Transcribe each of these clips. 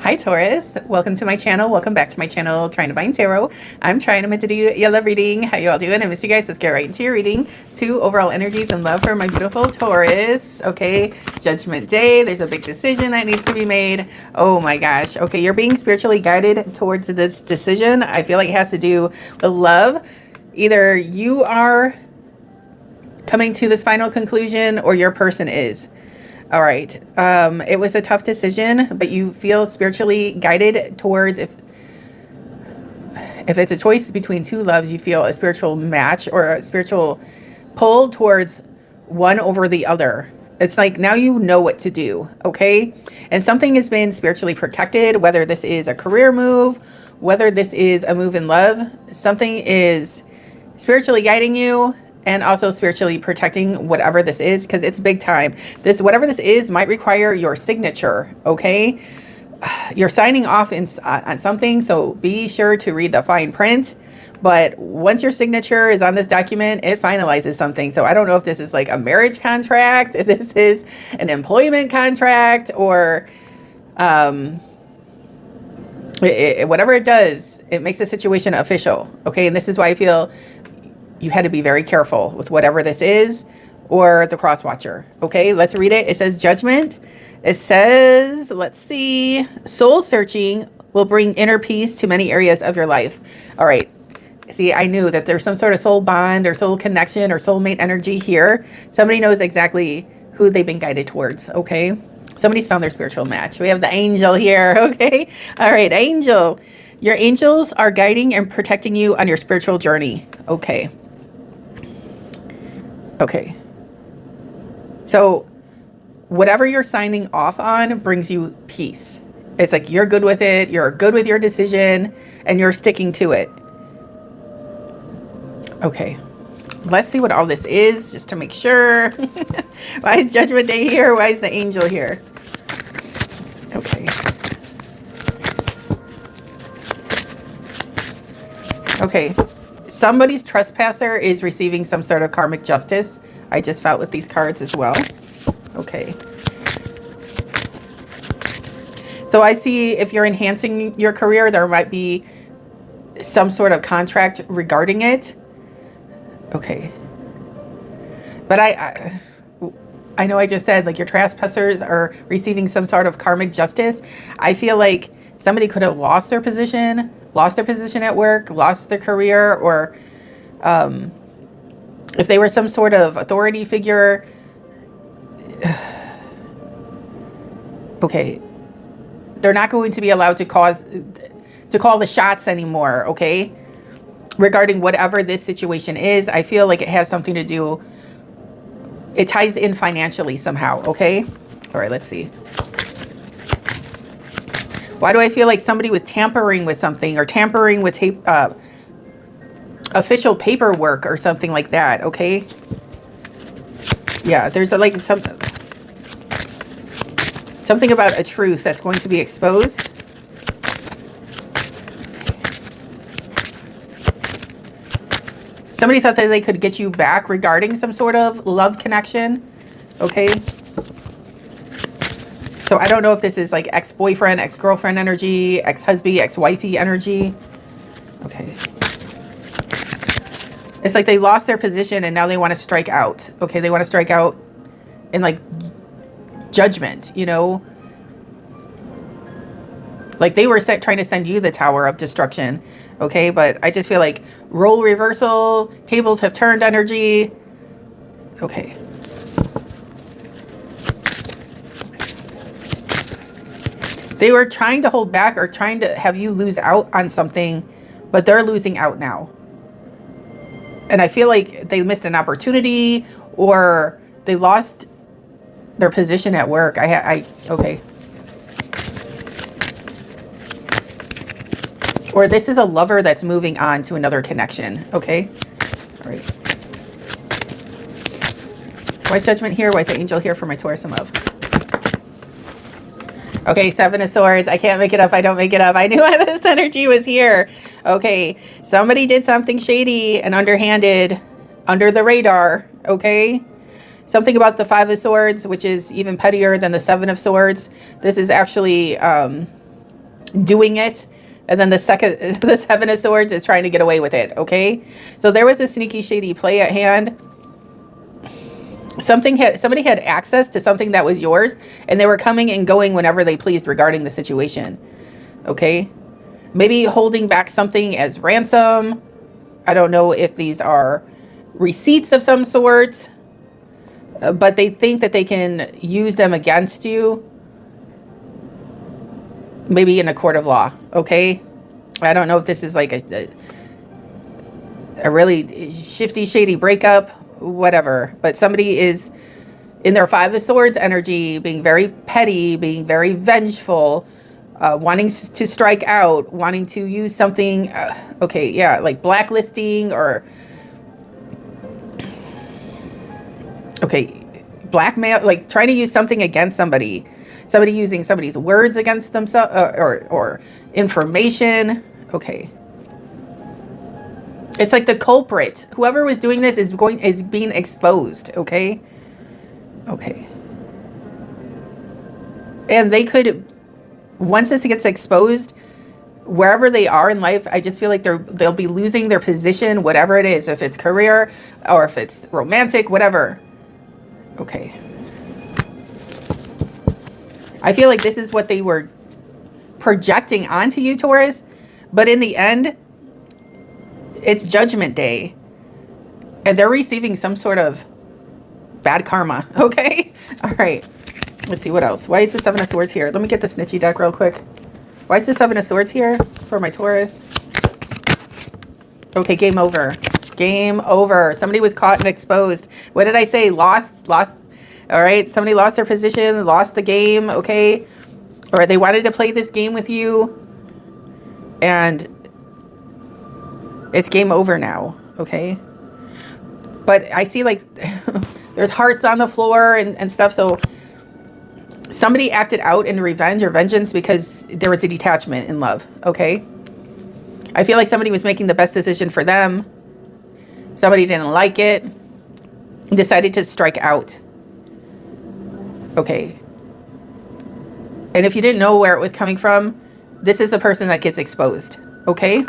Hi Taurus, welcome to my channel. Welcome back to my channel, Trying to Find Tarot. I'm trying to meant to do your love reading. How you all doing? I miss you guys. Let's get right into your reading. 2 overall energies and love for my beautiful Taurus. Okay, Judgment Day. There's a big decision that needs to be made. Oh my gosh. Okay, you're being spiritually guided towards this decision. I feel like it has to do with love. Either you are coming to this final conclusion or your person is. All right. It was a tough decision, but you feel spiritually guided towards if it's a choice between 2 loves, you feel a spiritual match or a spiritual pull towards one over the other. It's like now you know what to do. Okay. And something has been spiritually protected, whether this is a career move, whether this is a move in love, something is spiritually guiding you. And also spiritually protecting whatever this is, because it's big time. Whatever this is might require your signature, okay? You're signing off on something, so be sure to read the fine print. But once your signature is on this document, it finalizes something. So I don't know if this is like a marriage contract, if this is an employment contract, or whatever it does, it makes the situation official, okay? And this is why I feel you had to be very careful with whatever this is or the cross watcher. Okay, let's read it. It says judgment. It says, let's see, soul searching will bring inner peace to many areas of your life. All right. See, I knew that there's some sort of soul bond or soul connection or soulmate energy here. Somebody knows exactly who they've been guided towards. Okay. Somebody's found their spiritual match. We have the angel here. Okay. All right. Angel. Your angels are guiding and protecting you on your spiritual journey. Okay. Okay. So whatever you're signing off on brings you peace. It's like you're good with it. You're good with your decision and you're sticking to it. Okay. Let's see what all this is just to make sure. Why is Judgment Day here? Why is the angel here? Okay. Okay. Somebody's trespasser is receiving some sort of karmic justice. I just felt with these cards as well. Okay. So I see if you're enhancing your career, there might be some sort of contract regarding it. Okay. But I know I just said like your trespassers are receiving some sort of karmic justice. I feel like somebody could have lost their position at work, lost their career, or if they were some sort of authority figure. Okay. They're not going to be allowed to call the shots anymore, okay? Regarding whatever this situation is, I feel like it has something to do, it ties in financially somehow, okay? All right, let's see. Why do I feel like somebody was tampering with something or tampering with official paperwork or something like that, okay? Yeah, there's like something about a truth that's going to be exposed. Somebody thought that they could get you back regarding some sort of love connection, okay? So I don't know if this is like ex-boyfriend, ex-girlfriend energy, ex-husband, ex-wifey energy. Okay. It's like they lost their position and now they want to strike out. Okay, they want to strike out in like judgment, you know? Like they were trying to send you the tower of destruction. Okay, but I just feel like role reversal, tables have turned energy. Okay. They were trying to hold back or trying to have you lose out on something, but they're losing out now. And I feel like they missed an opportunity or they lost their position at work. Okay. Or this is a lover that's moving on to another connection. Okay. All right. Why is Judgment here? Why is the angel here for my Taurus and love? Okay, 7 of Swords. I can't make it up. I don't make it up. I knew this energy was here. Okay, somebody did something shady and underhanded, under the radar. Okay, something about the 5 of Swords, which is even pettier than the 7 of Swords. This is actually doing it. And then the Seven of Swords is trying to get away with it, okay? So there was a sneaky, shady play at hand. Somebody had access to something that was yours, and they were coming and going whenever they pleased regarding the situation, okay? Maybe holding back something as ransom. I don't know if these are receipts of some sort, but they think that they can use them against you. Maybe in a court of law, okay? I don't know if this is like a really shifty, shady breakup, whatever. But somebody is in their Five of Swords energy, being very petty, being very vengeful, wanting to strike out, wanting to use something, okay, yeah, like blacklisting or, okay, blackmail, like trying to use something against somebody. Somebody using somebody's words against themselves or information. Okay. It's like the culprit. Whoever was doing this is being exposed. Okay. Okay. And they could, once this gets exposed, wherever they are in life, I just feel like they'll be losing their position, whatever it is, if it's career or if it's romantic, whatever. Okay. I feel like this is what they were projecting onto you, Taurus. But in the end, it's Judgment Day. And they're receiving some sort of bad karma. Okay? All right. Let's see what else. Why is the Seven of Swords here? Let me get the snitchy deck real quick. Why is the Seven of Swords here for my Taurus? Okay, game over. Game over. Somebody was caught and exposed. What did I say? Lost. All right, somebody lost their position, lost the game, okay? Or they wanted to play this game with you, and it's game over now, okay? But I see like there's hearts on the floor and stuff, so somebody acted out in revenge or vengeance because there was a detachment in love, okay? I feel like somebody was making the best decision for them. Somebody didn't like it, and decided to strike out. Okay. And if you didn't know where it was coming from, this is the person that gets exposed. Okay.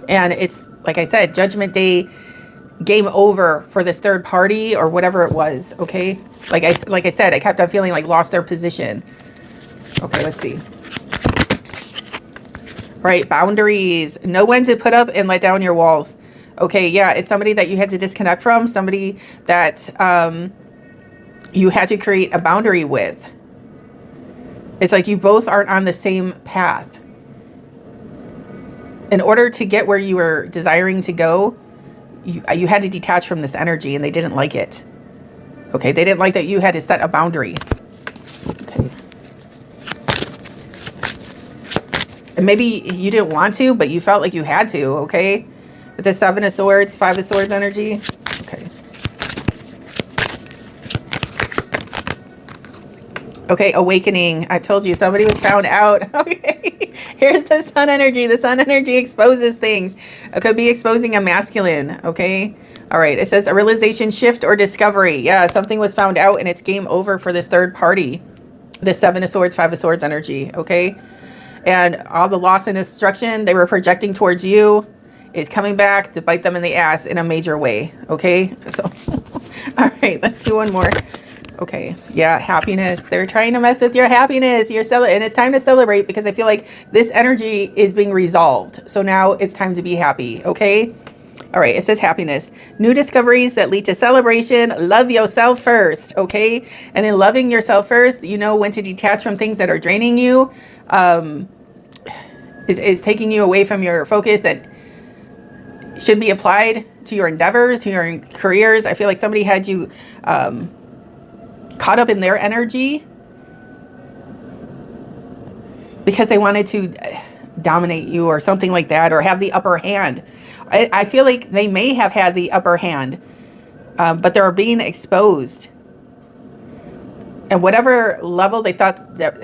And it's, like I said, Judgment Day, game over for this third party or whatever it was. Okay. Like I said, I kept on feeling like lost their position. Okay. Let's see. Right. Boundaries. Know when to put up and let down your walls. Okay. Yeah. It's somebody that you had to disconnect from, somebody that, you had to create a boundary with. It's like you both aren't on the same path. In order to get where you were desiring to go, you had to detach from this energy, and they didn't like it. Okay, they didn't like that you had to set a boundary. Okay. And maybe you didn't want to, but you felt like you had to, okay? With the Seven of Swords, Five of Swords energy. Okay. Okay, awakening. I told you somebody was found out. Okay, here's the Sun energy. The Sun energy exposes things. It could be exposing a masculine. Okay, all right. It says a realization shift or discovery. Yeah, something was found out and it's game over for this third party. The Seven of Swords, Five of Swords energy. Okay, and all the loss and destruction they were projecting towards you is coming back to bite them in the ass in a major way. Okay, so all right, let's do one more. Okay, yeah, happiness. They're trying to mess with your happiness. And it's time to celebrate because I feel like this energy is being resolved. So now it's time to be happy, okay? All right, it says happiness. New discoveries that lead to celebration. Love yourself first, okay? And in loving yourself first, you know when to detach from things that are draining you, is taking you away from your focus that should be applied to your endeavors, to your careers. I feel like somebody had you caught up in their energy because they wanted to dominate you or something like that, or have the upper hand. I feel like they may have had the upper hand, but they're being exposed. And whatever level they thought that,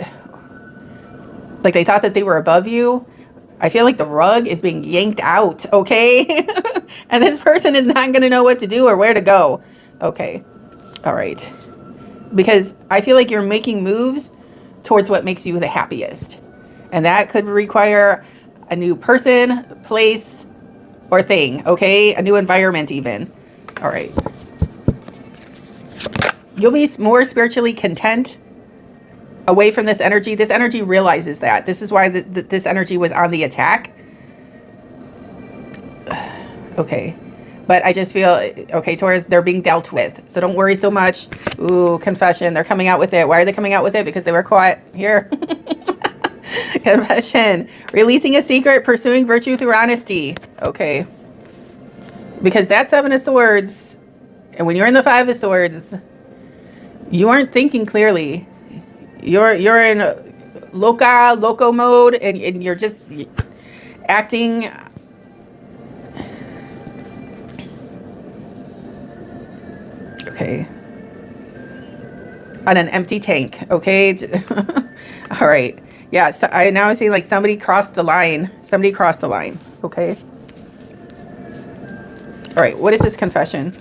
like they thought that they were above you, I feel like the rug is being yanked out, okay? And this person is not going to know what to do or where to go. Okay. All right. Because I feel like you're making moves towards what makes you the happiest. And that could require a new person, place, or thing, okay? A new environment even. All right. You'll be more spiritually content away from this energy. This energy realizes that. This is why this energy was on the attack. Okay. But I just feel, okay, Taurus, they're being dealt with. So don't worry so much. Ooh, confession. They're coming out with it. Why are they coming out with it? Because they were caught here. Confession. Releasing a secret, pursuing virtue through honesty. Okay. Because that Seven of Swords, and when you're in the Five of Swords, you aren't thinking clearly. You're in loco mode, and you're just acting. Okay. On an empty tank. Okay. All right. Yeah. So I now see like somebody crossed the line. Somebody crossed the line. Okay. All right. What is this confession?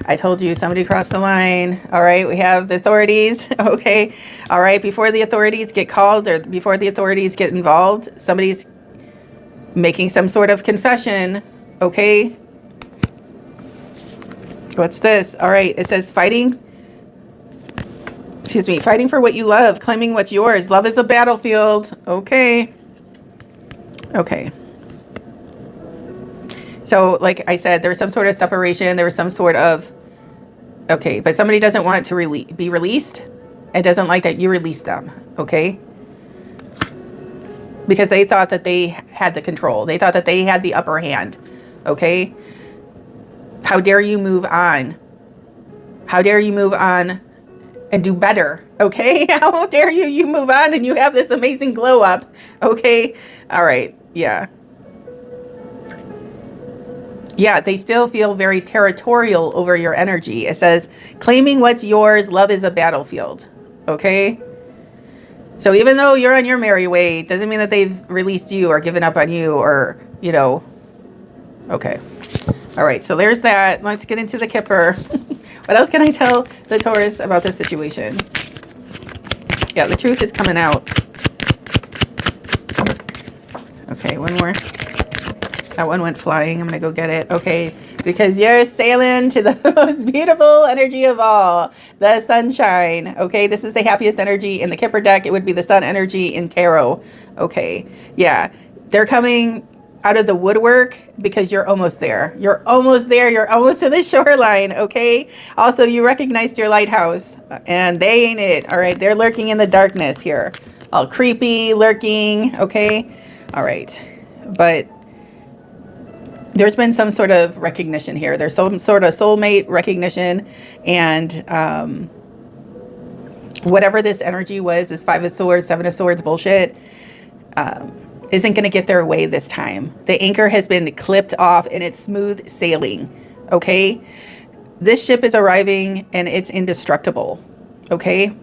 I told you somebody crossed the line. All right. We have the authorities. Okay. All right. Before the authorities get called or before the authorities get involved, somebody's making some sort of confession. Okay. What's this? All right. It says fighting. Excuse me. Fighting for what you love. Claiming what's yours. Love is a battlefield. Okay. Okay. So, like I said, there was some sort of separation. There was some sort of... Okay. But somebody doesn't want it to be released and doesn't like that you release them. Okay. Because they thought that they had the control. They thought that they had the upper hand. Okay. How dare you move on? How dare you move on and do better? Okay. How dare you move on and you have this amazing glow up? Okay. All right. Yeah. Yeah, they still feel very territorial over your energy. It says, claiming what's yours, love is a battlefield. Okay? So even though you're on your merry way, it doesn't mean that they've released you or given up on you or, you know. Okay. All right, so there's that. Let's get into the Kipper. What else can I tell the Taurus about this situation? Yeah, the truth is coming out. Okay, one more. That one went flying. I'm going to go get it. Okay. Because you're sailing to the most beautiful energy of all. The sunshine. Okay. This is the happiest energy in the Kipper deck. It would be the sun energy in tarot. Okay. Yeah. They're coming out of the woodwork because you're almost there. You're almost there. You're almost to the shoreline. Okay. Also, you recognized your lighthouse and they ain't it. All right. They're lurking in the darkness here. All creepy, lurking. Okay. All right. But there's been some sort of recognition here. There's some sort of soulmate recognition. And whatever this energy was, this Five of Swords, Seven of Swords bullshit, isn't going to get their way this time. The anchor has been clipped off and it's smooth sailing. Okay. This ship is arriving and it's indestructible. Okay.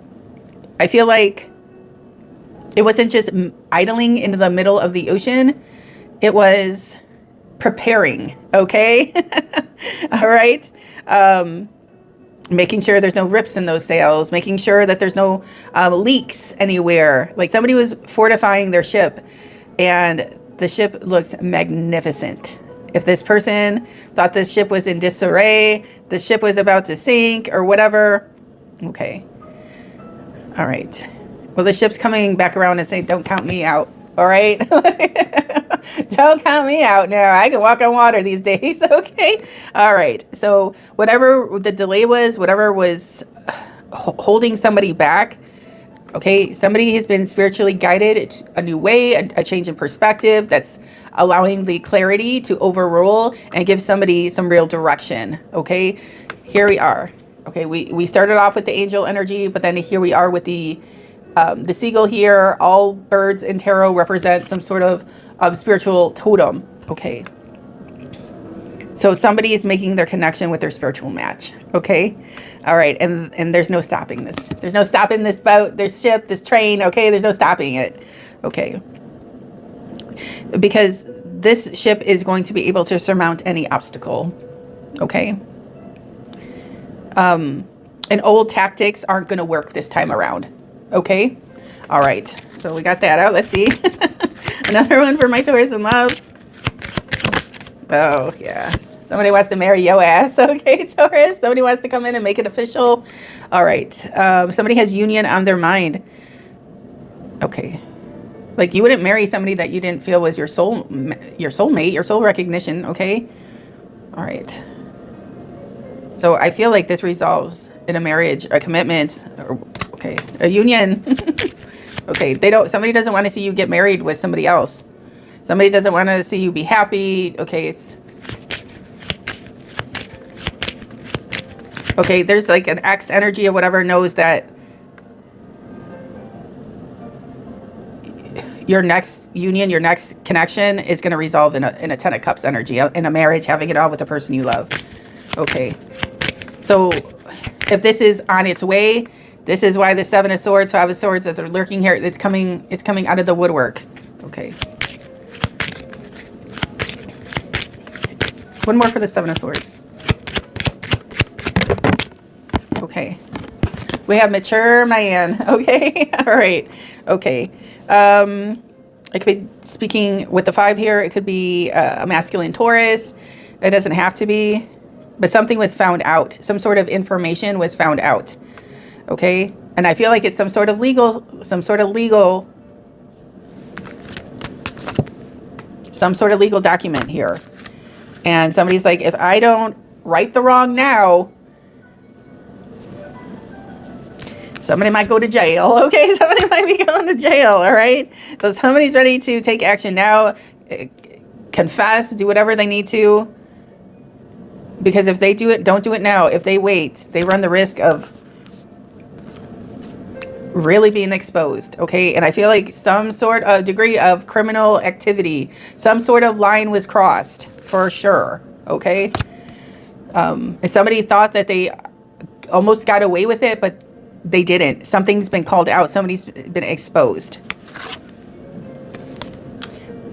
I feel like it wasn't just idling into the middle of the ocean. It was preparing. Okay. All right. Making sure there's no rips in those sails, making sure that there's no leaks anywhere. Like somebody was fortifying their ship and the ship looks magnificent. If this person thought this ship was in disarray, the ship was about to sink or whatever. Okay. All right. Well, the ship's coming back around and saying, don't count me out. All right. Don't count me out now. I can walk on water these days. Okay. All right. So whatever the delay was, whatever was holding somebody back. Okay. Somebody has been spiritually guided a new way, a change in perspective that's allowing the clarity to overrule and give somebody some real direction. Okay. Here we are. Okay. We started off with the angel energy, but then here we are with the seagull here. All birds in tarot represent some sort of spiritual totem. Okay. So somebody is making their connection with their spiritual match. Okay. All right. And there's no stopping this. There's no stopping this boat, this ship, this train. Okay. There's no stopping it. Okay. Because this ship is going to be able to surmount any obstacle. Okay. And old tactics aren't going to work this time around. Okay. All right. So we got that out. Let's see. Another one for my Taurus in love. Oh, yes. Somebody wants to marry your ass. Okay, Taurus. Somebody wants to come in and make it official. All right. Somebody has union on their mind. Okay. Like, you wouldn't marry somebody that you didn't feel was your soulmate, your soul recognition. Okay. All right. So I feel like this resolves in a marriage, a commitment, or, okay, a union. Okay. Somebody doesn't want to see you get married with somebody else. Somebody doesn't want to see you be happy. Okay, okay, there's like an X energy or whatever knows that your next union, your next connection is going to resolve in a Ten of Cups energy, in a marriage, having it all with the person you love. Okay, so if this is on its way, this is why the Seven of Swords, Five of Swords that are lurking here, it's coming out of the woodwork. Okay. One more for the Seven of Swords. Okay. We have mature man. Okay. All right. Okay. It could be speaking with the 5 here. It could be a masculine Taurus. It doesn't have to be, but something was found out. Some sort of information was found out. Okay. And I feel like it's some sort of legal document here. And somebody's like, if I don't right the wrong now, somebody might go to jail. Okay, somebody might be going to jail. All right. So somebody's ready to take action now, confess, do whatever they need to. Because if they don't do it now. If they wait, they run the risk of really being exposed. Okay. And I feel like some sort of degree of criminal activity, some sort of line was crossed. For sure. Okay. If somebody thought that they almost got away with it, but they didn't. Something's been called out. Somebody's been exposed.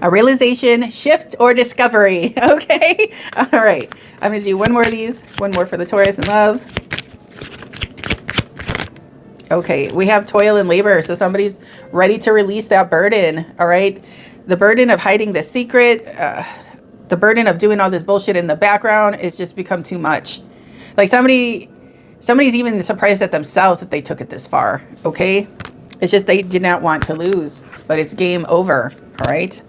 A realization, shift, or discovery. Okay. All right. I'm going to do one more of these. One more for the Taurus in love. Okay. We have toil and labor. So somebody's ready to release that burden. All right. The burden of hiding the secret, the burden of doing all this bullshit in the background, it's just become too much. Like somebody's even surprised at themselves that they took it this far. Okay. It's just, they did not want to lose, but it's game over. All right.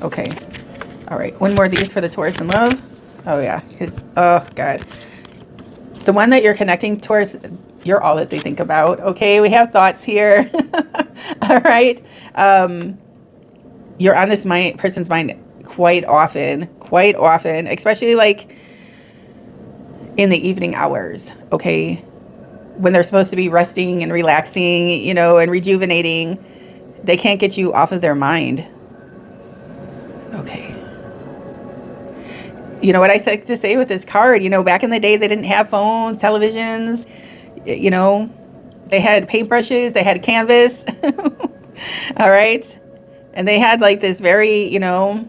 Okay. All right. One more of these for the Taurus in love. Oh yeah. Because, oh God, the one that you're connecting towards, you're all that they think about. Okay. We have thoughts here. All right. You're on this person's mind quite often, especially like in the evening hours, okay? When they're supposed to be resting and relaxing, you know, and rejuvenating, they can't get you off of their mind. Okay. You know what I like to say with this card, you know, back in the day, they didn't have phones, televisions, you know, they had paintbrushes, they had canvas, all right? And they had like this very, you know,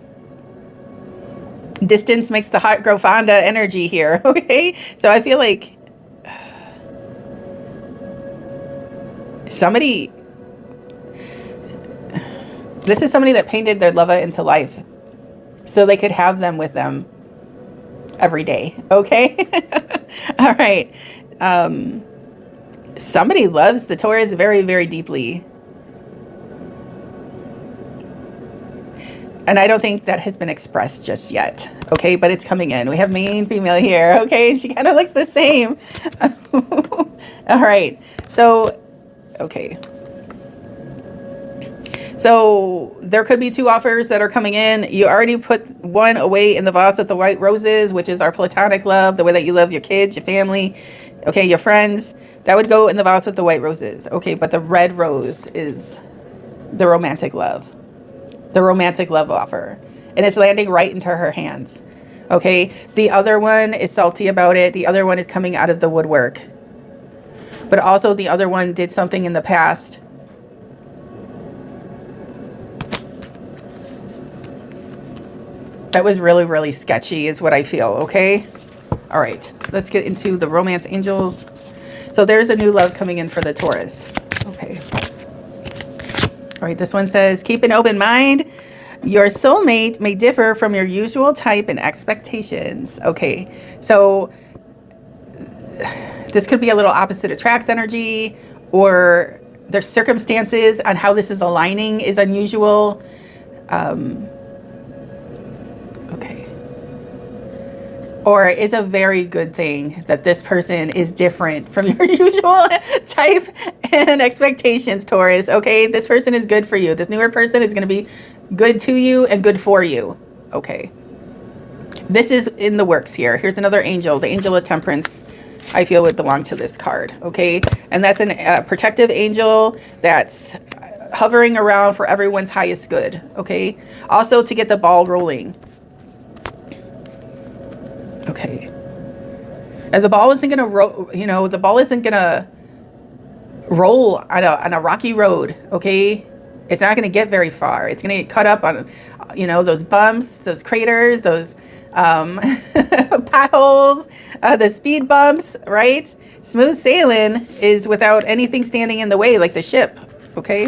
distance makes the heart grow fonder energy here. Okay. So I feel like this is somebody that painted their lover into life so they could have them with them every day. Okay. All right. Somebody loves the Taurus very, very deeply. And I don't think that has been expressed just yet. Okay, but it's coming in. We have main female here. Okay, she kind of looks the same. All right. So, okay. So there could be 2 offers that are coming in. You already put one away in the vase with the white roses, which is our platonic love, the way that you love your kids, your family, okay, your friends. That would go in the vase with the white roses. Okay, but the red rose is the romantic love. The romantic love offer, and it's landing right into her hands. Okay. The other one is salty about it. The other one is coming out of the woodwork, but also the other one did something in the past. That was really, really sketchy is what I feel. Okay. All right. Let's get into the romance angels. So there's a new love coming in for the Taurus. Okay. All right, this one says, keep an open mind. Your soulmate may differ from your usual type and expectations. Okay, so this could be a little opposite attracts energy, or there's circumstances on how this is aligning is unusual. Okay. Or it's a very good thing that this person is different from your usual type and expectations, Taurus. Okay, this person is good for you. This newer person is going to be good to you and good for you. Okay. This is in the works here. Here's another angel. The angel of temperance, I feel, would belong to this card. Okay. And that's a protective angel that's hovering around for everyone's highest good. Okay. Also to get the ball rolling. Okay. And the ball isn't going to roll, you know, the ball isn't going to roll on a rocky road. Okay. It's not going to get very far. It's going to get cut up on, you know, those bumps, those craters, those potholes, the speed bumps, right? Smooth sailing is without anything standing in the way, like the ship. Okay.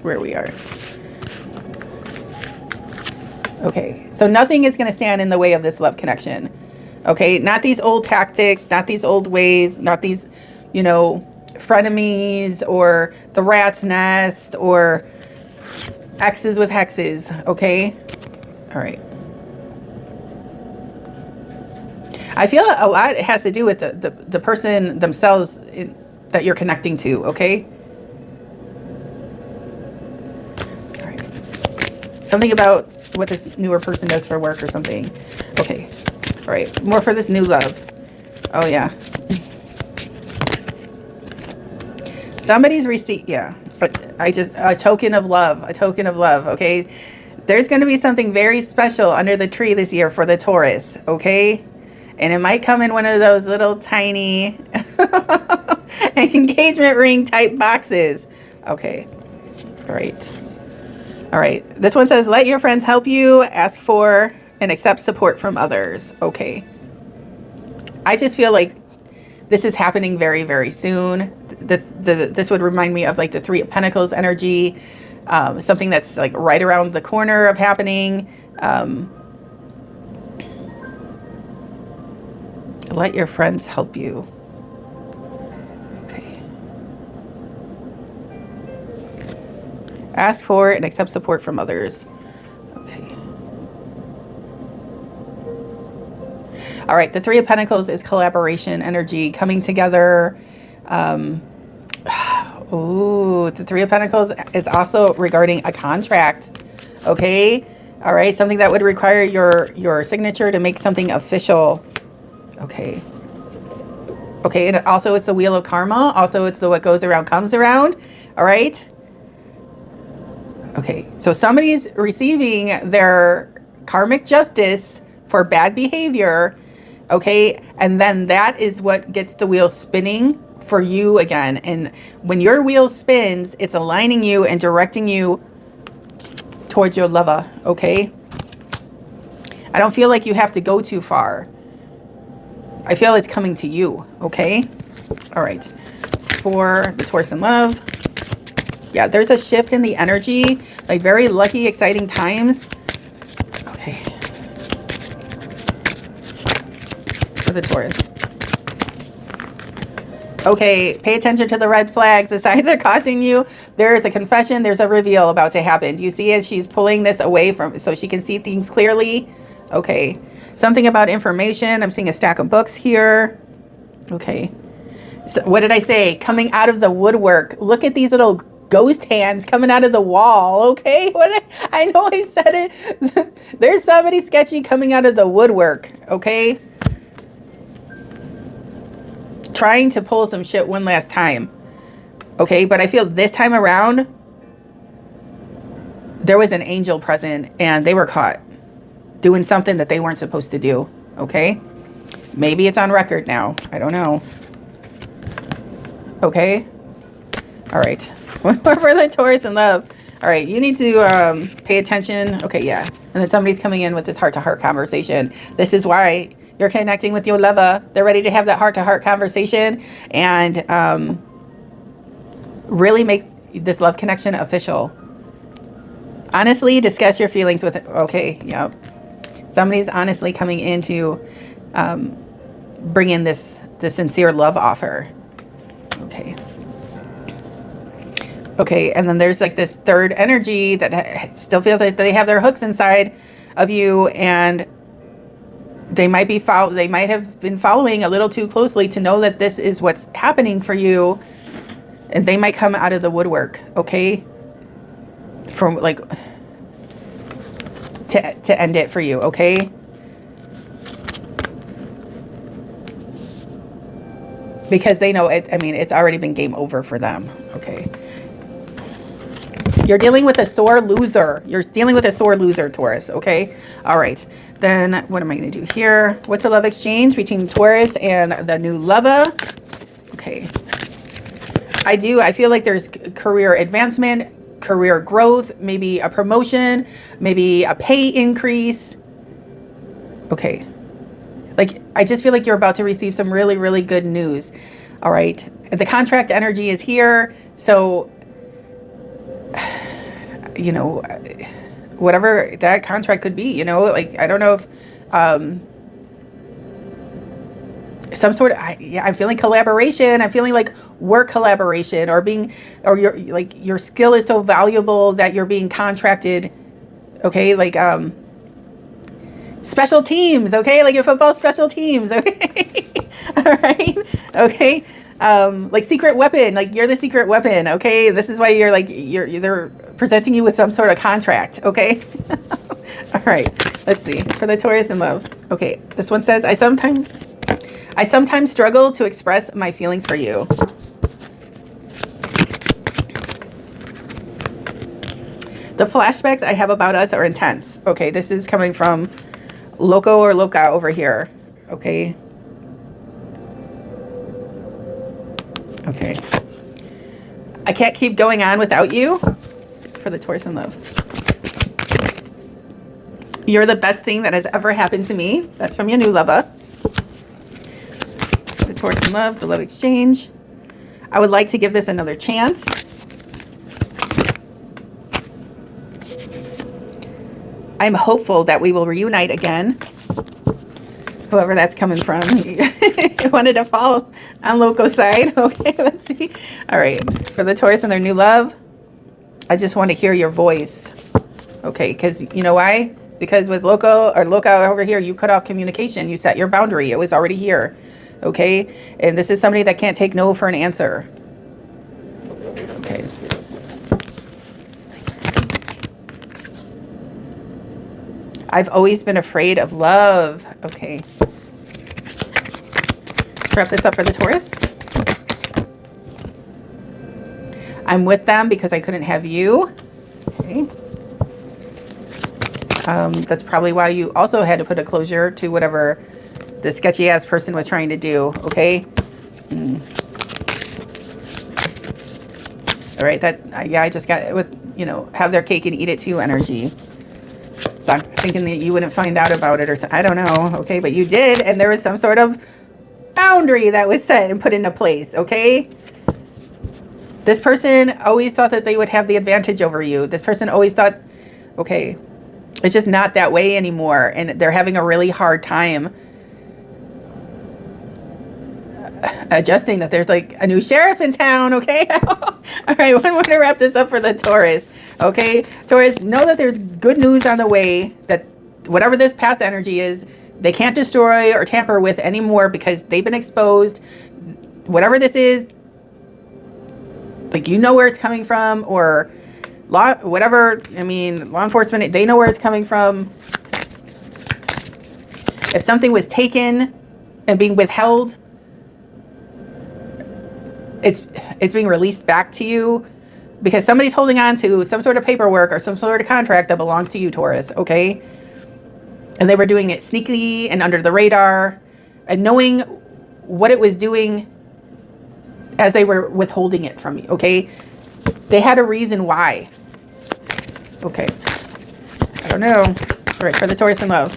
Where we are. Okay. So nothing is going to stand in the way of this love connection. Okay, not these old tactics, not these old ways, not these, you know, frenemies or the rat's nest or X's with hexes. Okay, all right. I feel a lot has to do with the person themselves that you're connecting to. Okay. All right. Something about what this newer person does for work or something. Okay. All right, more for this new love. Oh yeah. Somebody's received, yeah. But a token of love, okay? There's going to be something very special under the tree this year for the Taurus, okay? And it might come in one of those little tiny engagement ring type boxes. Okay. All right. All right. This one says, let your friends help you, ask for and accept support from others. Okay. I just feel like this is happening very, very soon. This would remind me of like the Three of Pentacles energy, something that's like right around the corner of happening. Let your friends help you. Okay. Ask for and accept support from others. All right, the Three of Pentacles is collaboration energy, coming together. Ooh, the Three of Pentacles is also regarding a contract. Okay, all right, something that would require your signature to make something official. Okay. Okay, and also it's the Wheel of Karma. Also, it's the what goes around comes around. All right. Okay, so somebody's receiving their karmic justice for bad behavior. Okay, and then that is what gets the wheel spinning for you again. And when your wheel spins, it's aligning you and directing you towards your lover. Okay, I don't feel like you have to go too far. I feel it's coming to you. Okay, all right. For the Taurus in love, yeah, there's a shift in the energy, like very lucky, exciting times. Okay. For the Taurus. Okay, pay attention to the red flags. The signs are cautioning you. There is a confession. There's a reveal about to happen. Do you see as she's pulling this away from so she can see things clearly? Okay. Something about information. I'm seeing a stack of books here. Okay. So what did I say? Coming out of the woodwork. Look at these little ghost hands coming out of the wall. Okay. I know I said it. There's somebody sketchy coming out of the woodwork. Okay. Trying to pull some shit one last time. Okay, but I feel this time around there was an angel present and they were caught doing something that they weren't supposed to do. Okay, maybe it's on record now. I don't know. Okay, all right. One more for the Taurus in love. All right, you need to pay attention. Okay, yeah. And then somebody's coming in with this heart-to-heart conversation. This is why you're connecting with your lover. They're ready to have that heart-to-heart conversation and really make this love connection official. Honestly, discuss your feelings with, okay, yep. Somebody's honestly coming in to bring in this sincere love offer. Okay. Okay, and then there's like this third energy that still feels like they have their hooks inside of you, and they might have been following a little too closely to know that this is what's happening for you, and they might come out of the woodwork, okay? From like to end it for you, okay? Because they know it, I mean, it's already been game over for them, okay? You're dealing with a sore loser. You're dealing with a sore loser, Taurus, okay? All right. Then what am I going to do here? What's the love exchange between Taurus and the new lover? Okay. I feel like there's career advancement, career growth, maybe a promotion, maybe a pay increase. Okay. Like, I just feel like you're about to receive some really, really good news. All right. The contract energy is here. So, you know, whatever that contract could be, you know, like, I don't know if, some sort of, I'm feeling collaboration. I'm feeling like work collaboration, or your skill is so valuable that you're being contracted. Okay. Like, special teams. Okay. Like your football special teams. Okay. All right. Okay. Like secret weapon, like you're the secret weapon. Okay. This is why you're like, they're presenting you with some sort of contract. Okay. All right. Let's see for the Taurus in love. Okay. This one says, I sometimes struggle to express my feelings for you. The flashbacks I have about us are intense. Okay. This is coming from Loco or Loca over here. Okay. Okay. I can't keep going on without you. For the Taurus in love. You're the best thing that has ever happened to me. That's from your new lover. The Taurus in love, the love exchange. I would like to give this another chance. I'm hopeful that we will reunite again. Whoever that's coming from. I wanted to fall on Loco's side. Okay, let's see. All right. For the Taurus and their new love, I just want to hear your voice. Okay, because you know why? Because with Loco or Loca over here, you cut off communication. You set your boundary. It was already here. Okay? And this is somebody that can't take no for an answer. Okay. I've always been afraid of love. Okay. Let's wrap this up for the Taurus. I'm with them because I couldn't have you. Okay. That's probably why you also had to put a closure to whatever the sketchy ass person was trying to do. Okay. All right. Yeah, I just got with, have their cake and eat it too energy. So I'm thinking that you wouldn't find out about it, or I don't know. Okay. But you did. And there was some sort of boundary that was set and put into place. Okay. This person always thought that they would have the advantage over you. This person always thought, okay, it's just not that way anymore. And they're having a really hard time adjusting that there's like a new sheriff in town. Okay. All right. One more to wrap this up for the Taurus. Okay. Taurus, know that there's good news on the way, that whatever this past energy is, they can't destroy or tamper with anymore because they've been exposed. Whatever this is, like, where it's coming from, or law enforcement, they know where it's coming from. If something was taken and being withheld, it's being released back to you because somebody's holding on to some sort of paperwork or some sort of contract that belongs to you, Taurus. Okay. And they were doing it sneakily and under the radar, and knowing what it was doing as they were withholding it from you. Okay. They had a reason why. Okay. I don't know. All right. For the Taurus in love.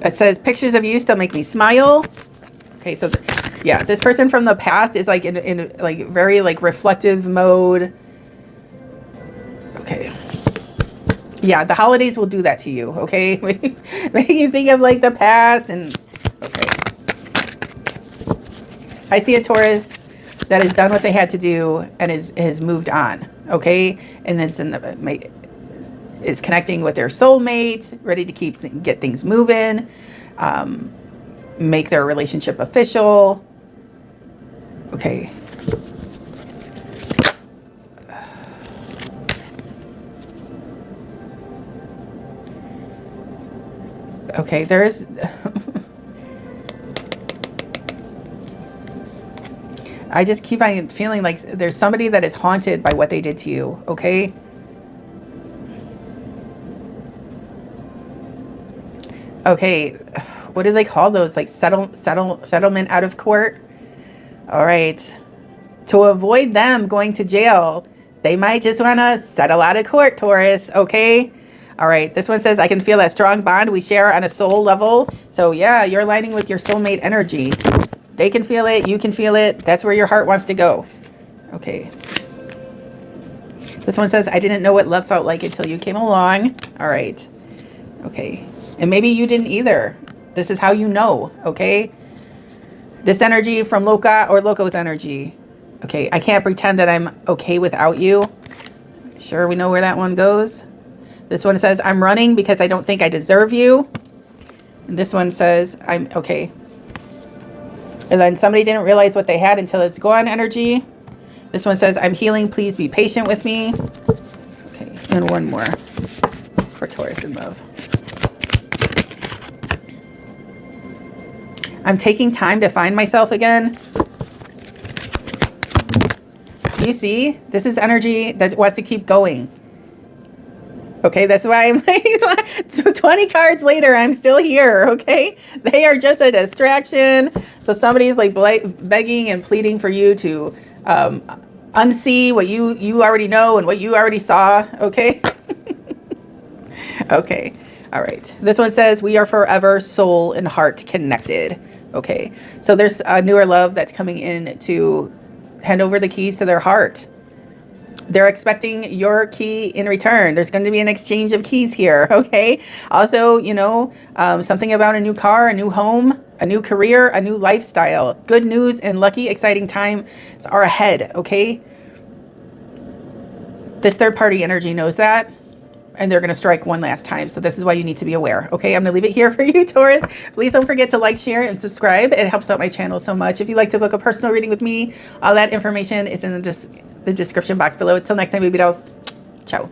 It says, pictures of you still make me smile. Okay. So yeah, this person from the past is like in like very like reflective mode. Okay. Yeah, the holidays will do that to you, okay? Make you think of like the past and okay. I see a Taurus that has done what they had to do and has moved on, okay? And it's is connecting with their soulmate, ready to get things moving, make their relationship official. Okay. Okay, there's I just keep feeling like there's somebody that is haunted by what they did to you, okay? Okay, what do they call those? Like settlement out of court? All right. To avoid them going to jail, they might just want to settle out of court, Taurus, okay? All right, this one says, I can feel that strong bond we share on a soul level. So yeah, you're aligning with your soulmate energy. They can feel it, you can feel it. That's where your heart wants to go. Okay. This one says, I didn't know what love felt like until you came along. All right. Okay. And maybe you didn't either. This is how you know, okay? This energy from Loca or Loco's energy. Okay, I can't pretend that I'm okay without you. Sure, we know where that one goes. This one says, I'm running because I don't think I deserve you. And this one says, I'm okay. And then somebody didn't realize what they had until it's gone energy. This one says, I'm healing. Please be patient with me. Okay, and one more for Taurus in love. I'm taking time to find myself again. You see, this is energy that wants to keep going. Okay, that's why I'm like 20 cards later, I'm still here, okay? They are just a distraction. So somebody's like begging and pleading for you to unsee what you already know and what you already saw, okay? Okay, all right. This one says, we are forever soul and heart connected. Okay, so there's a newer love that's coming in to hand over the keys to their heart. They're expecting your key in return. There's going to be an exchange of keys here, okay? Also, you know, something about a new car, a new home, a new career, a new lifestyle. Good news and lucky, exciting times are ahead, okay? This third-party energy knows that, and they're going to strike one last time. So this is why you need to be aware, okay? I'm going to leave it here for you, Taurus. Please don't forget to like, share, and subscribe. It helps out my channel so much. If you'd like to book a personal reading with me, all that information is in the description box below. Until next time, baby dolls. Ciao.